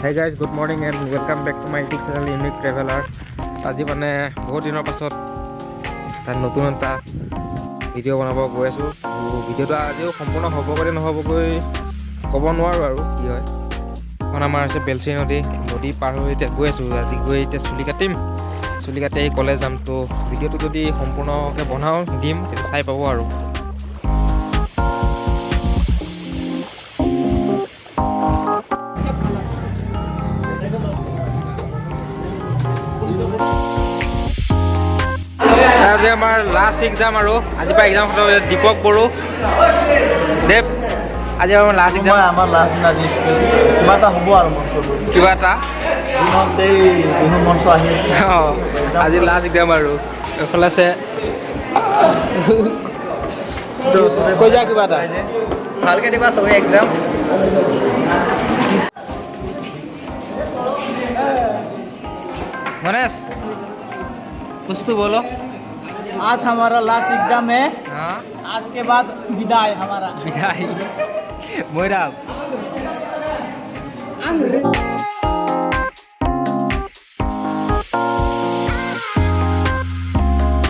Hey guys, good morning and welcome back to my YouTube channel Unique Traveler. আজি মানে বহুত দিনৰ পাছত তাত নতুন এটা ভিডিঅ' বনাব গৈ আছোঁ। ভিডিঅ'টো আজিও সম্পূৰ্ণ হ'বগৈ নহ'বগৈ ক'ব নোৱাৰোঁ আৰু কি হয়। এখন আমাৰ আছে বেলচি নদী পাৰ হৈ এতিয়া গৈ আছোঁ। আজি গৈ এতিয়া চুলি কাটি আহি কলেজ যাম। তো ভিডিঅ'টো যদি সম্পূৰ্ণকৈ বনাওঁ দিম তেতিয়া চাই পাব আৰু। আজি আমাৰ লাষ্ট এক্সাম আৰু আজিৰ পৰা এক্সাম খতম। দীপক বড়ো দেৱ আজি আমাৰ লাষ্ট এক্সাম। আমাৰ লাষ্ট দিনা দিছিলোঁ কিবা এটা হ'ব আৰু মঞ্চটো কিবা এটা বিহু মঞ্চ আহি আছে। অঁ আজি লাষ্ট এক্সাম আৰু এইফালে আছে কৈ যা কিবা এটা ভালকৈ দিবা চবেই এক্সাম। गणेश कुछ तो बोलो। आज हमारा लास्ट एग्जाम है। हाँ आज के बाद विदाई हमारा विदाई मोराब।